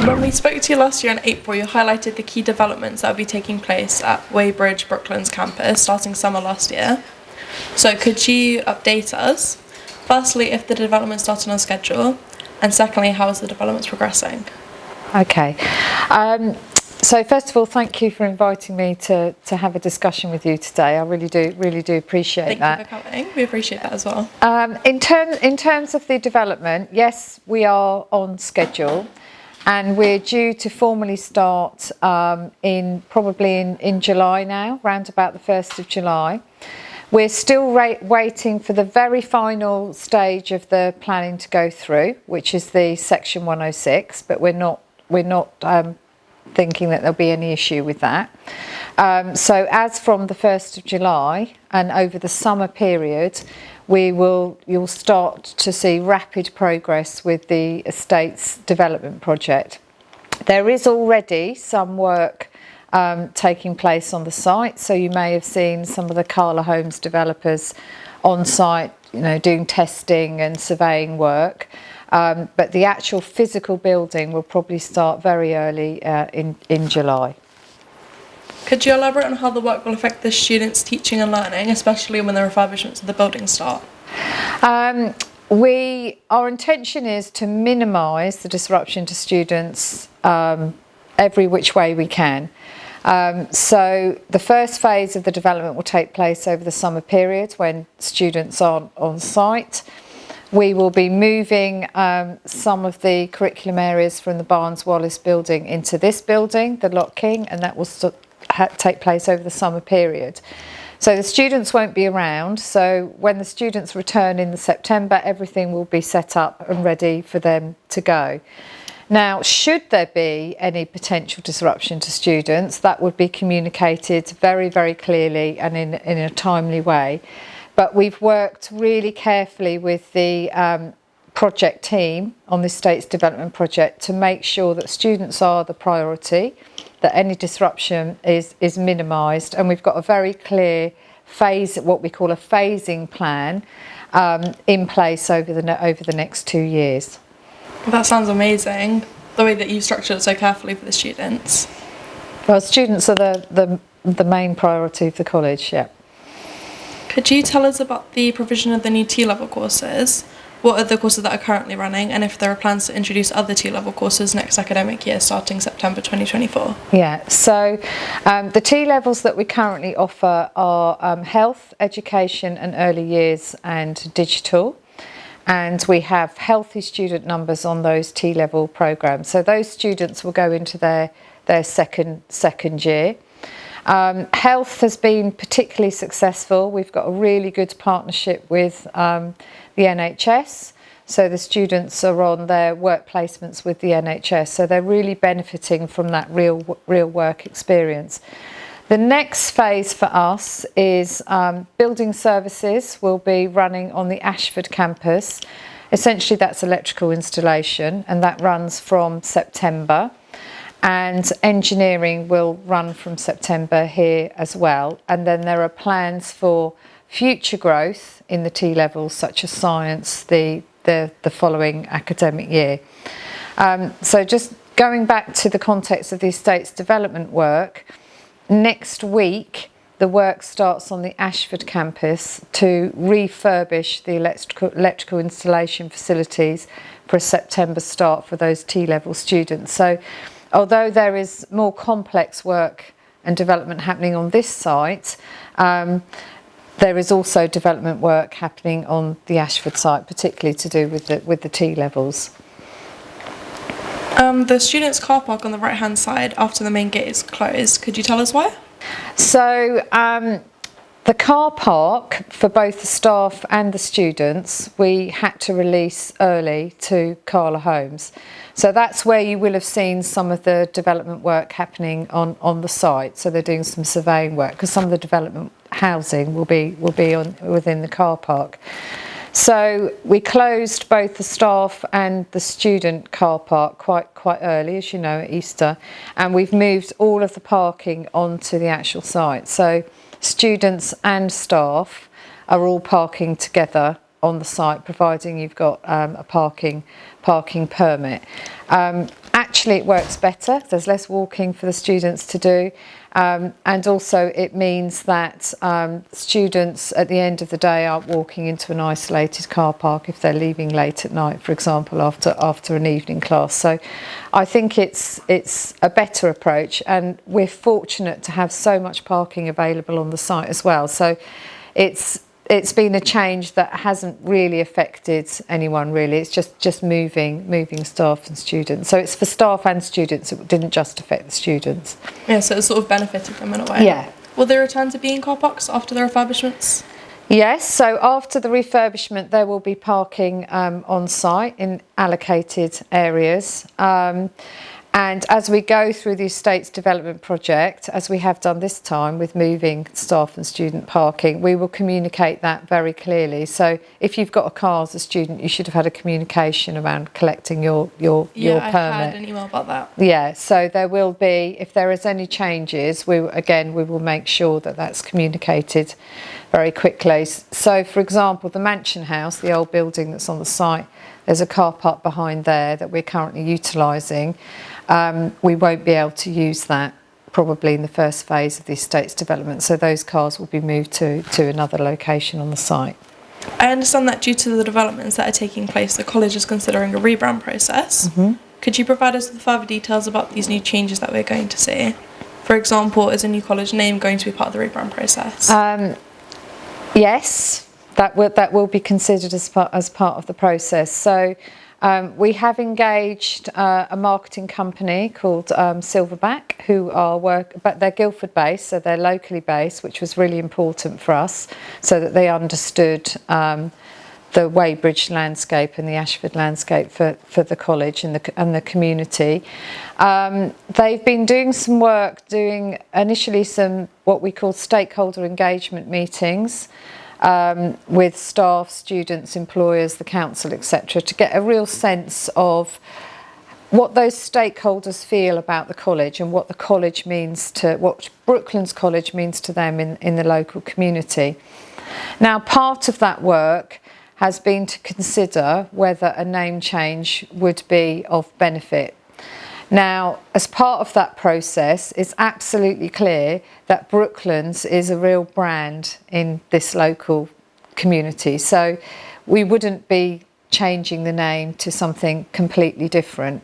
When we spoke to you last year in April, you highlighted the key developments that will be taking place at Weybridge Brooklands campus starting summer last year. So could you update us? Firstly, if the development started on schedule, and secondly, how is the development progressing? Okay. So first of all, thank you for inviting me to have a discussion with you today. I really do appreciate that. Thank you for coming. We appreciate that as well. In terms of the development, yes, we are on schedule, and we're due to formally start probably in July now, round about the 1st of July. We're still waiting for the very final stage of the planning to go through, which is the Section 106, but we're not thinking that there'll be any issue with that. So as from the 1st of July and over the summer period, you'll start to see rapid progress with the estate's development project. There is already some work taking place on the site, so you may have seen some of the Carla Homes developers on site, doing testing and surveying work. But the actual physical building will probably start very early in July. Could you elaborate on how the work will affect the students' teaching and learning, especially when the refurbishments of the building start? Our intention is to minimise the disruption to students every which way we can. So the first phase of the development will take place over the summer period when students aren't on site. We will be moving some of the curriculum areas from the Barnes Wallis building into this building, the Lock King, and that will take place over the summer period. So the students won't be around, so when the students return in September, everything will be set up and ready for them to go. Now, should there be any potential disruption to students, that would be communicated very, very clearly and in a timely way. But we've worked really carefully with the project team on the estate's development project to make sure that students are the priority, that any disruption is minimised, and we've got a very clear what we call a phasing plan, in place over the next 2 years. That sounds amazing, the way that you structured it so carefully for the students. Well, students are the main priority of the college, yeah. Could you tell us about the provision of the new T-level courses? What are the courses that are currently running, and if there are plans to introduce other T-level courses next academic year starting September 2024? Yeah, so the T-levels that we currently offer are health, education and early years and digital. And we have healthy student numbers on those T-level programmes. So those students will go into their second year. Health has been particularly successful. We've got a really good partnership with the NHS. So the students are on their work placements with the NHS. So they're really benefiting from that real work experience. The next phase for us is building services will be running on the Ashford campus. Essentially that's electrical installation, and that runs from September. And engineering will run from September here as well. And then there are plans for future growth in the T-levels, such as science, the following academic year. So just going back to the context of the estate's development work, next week the work starts on the Ashford campus to refurbish the electrical installation facilities for a September start for those T-level students. So although there is more complex work and development happening on this site, there is also development work happening on the Ashford site, particularly to do with the T-levels. The students' car park on the right-hand side after the main gate is closed. Could you tell us why? So the car park for both the staff and the students, we had to release early to Carla Homes. So that's where you will have seen some of the development work happening on the site. So they're doing some surveying work because some of the development housing will be within the car park. So we closed both the staff and the student car park quite early, as you know, at Easter, and we've moved all of the parking onto the actual site. So students and staff are all parking together on the site, providing you've got a parking permit. Actually, it works better. There's less walking for the students to do, and also it means that students at the end of the day aren't walking into an isolated car park if they're leaving late at night, for example, after an evening class. So I think it's a better approach, and we're fortunate to have so much parking available on the site as well. So it's been a change that hasn't really affected anyone really. It's just moving staff and students. So it's for staff and students. It didn't just affect the students. Yeah, so it sort of benefited them in a way. Yeah. Will they return to being car parks after the refurbishments? Yes, so after the refurbishment there will be parking on site in allocated areas. And as we go through the estate's development project, as we have done this time with moving staff and student parking, we will communicate that very clearly. So if you've got a car as a student, you should have had a communication around collecting your permit. Yeah, I had an email about that. Yeah, so there will be, if there is any changes, we will make sure that that's communicated very quickly. So for example, the Mansion House, the old building that's on the site, there's a car park behind there that we're currently utilising. We won't be able to use that probably in the first phase of the estate's development, so those cars will be moved to another location on the site. I understand that due to the developments that are taking place, the college is considering a rebrand process. Mm-hmm. Could you provide us with further details about these new changes that we're going to see? For example, is a new college name going to be part of the rebrand process? Yes, that will be considered as part of the process. So we have engaged a marketing company called Silverback, but they're Guildford based, so they're locally based, which was really important for us, so that they understood the Weybridge landscape and the Ashford landscape for the college and the community. They've been doing some work, doing initially some what we call stakeholder engagement meetings, with staff, students, employers, the council, etc., to get a real sense of what those stakeholders feel about the college and what what Brooklands College means to them in the local community. Now, part of that work has been to consider whether a name change would be of benefit. Now, as part of that process, it's absolutely clear that Brooklands is a real brand in this local community. So we wouldn't be changing the name to something completely different.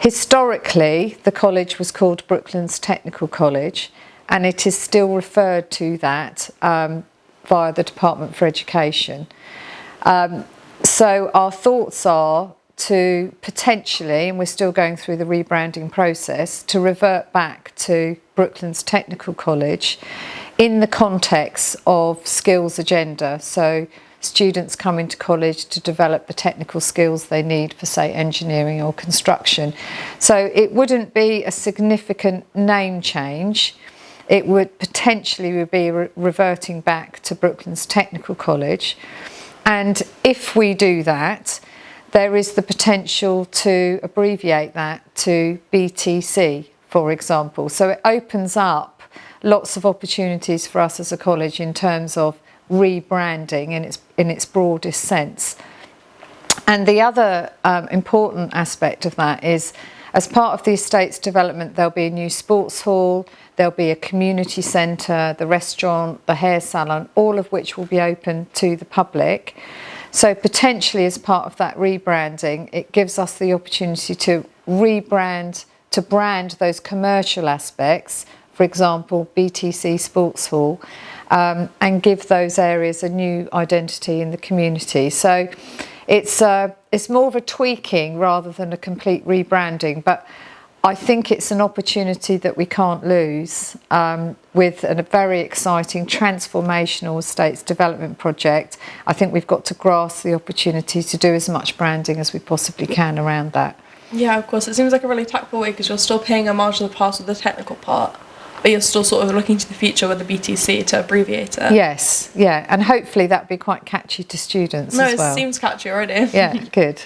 Historically, the college was called Brooklands Technical College, and it is still referred to that via the Department for Education. So our thoughts are to potentially, and we're still going through the rebranding process, to revert back to Brooklands Technical College in the context of skills agenda. So students come into college to develop the technical skills they need for, say, engineering or construction. So it wouldn't be a significant name change. It would potentially be reverting back to Brooklands Technical College. And if we do that, there is the potential to abbreviate that to BTC, for example. So it opens up lots of opportunities for us as a college in terms of rebranding in its broadest sense. And the other important aspect of that is, as part of the estate's development, there'll be a new sports hall, there'll be a community centre, the restaurant, the hair salon, all of which will be open to the public. So potentially, as part of that rebranding, it gives us the opportunity to brand those commercial aspects, for example, BTC Sports Hall, and give those areas a new identity in the community. So it's more of a tweaking rather than a complete rebranding, but I think it's an opportunity that we can't lose with a very exciting transformational estates development project. I think we've got to grasp the opportunity to do as much branding as we possibly can around that. Yeah, of course. It seems like a really tactful way because you're still paying homage to the past with the technical part, but you're still sort of looking to the future with the BTC to abbreviate it. Yes, yeah, and hopefully that'd be quite catchy to students as well. No, it seems catchy already. Yeah, good.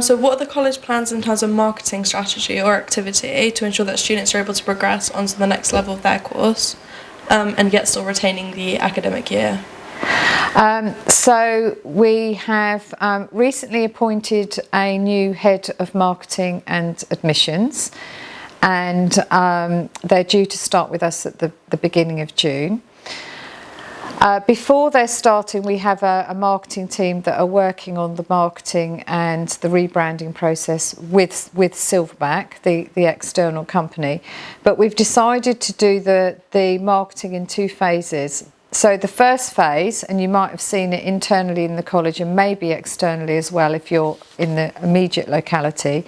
So what are the college plans in terms of marketing strategy or activity to ensure that students are able to progress onto the next level of their course and yet still retaining the academic year? So we have recently appointed a new head of marketing and admissions, and they're due to start with us at the beginning of June. Before they're starting, we have a marketing team that are working on the marketing and the rebranding process with Silverback, the external company. But we've decided to do the marketing in 2 phases. So the first phase, and you might have seen it internally in the college and maybe externally as well if you're in the immediate locality,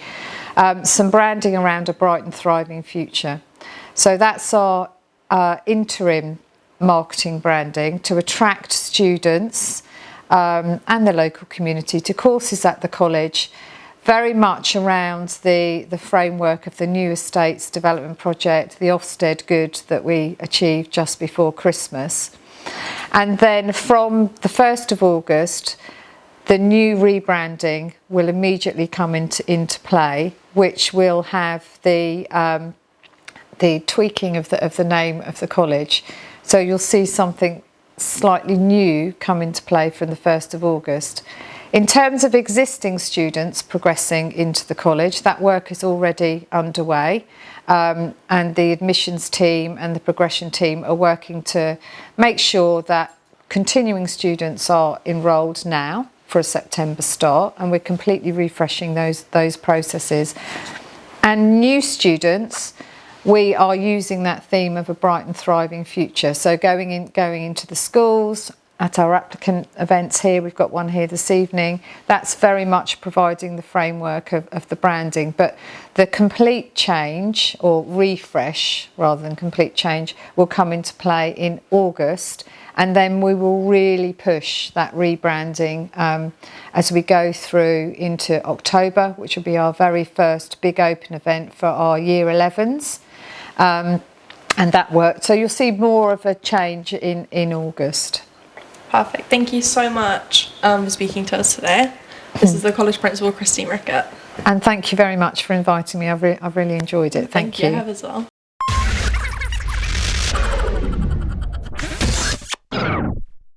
some branding around a bright and thriving future. So that's our interim marketing branding to attract students and the local community to courses at the college, very much around the framework of the new estates development project, the Ofsted Good that we achieved just before Christmas. And then from the 1st of August, the new rebranding will immediately come into play, which will have the tweaking of the name of the college. So you'll see something slightly new come into play from the 1st of August. In terms of existing students progressing into the college, that work is already underway, and the admissions team and the progression team are working to make sure that continuing students are enrolled now for a September start, and we're completely refreshing those processes. And new students, we are using that theme of a bright and thriving future. So going into the schools, at our applicant events here, we've got one here this evening, that's very much providing the framework of the branding. But the complete change, or refresh rather than complete change, will come into play in August, and then we will really push that rebranding as we go through into October, which will be our very first big open event for our Year 11s. And that worked. So you'll see more of a change in August. Perfect. Thank you so much for speaking to us today. This is the College Principal, Christine Ricketts. And thank you very much for inviting me. I've really enjoyed it. Thank you. I have as well.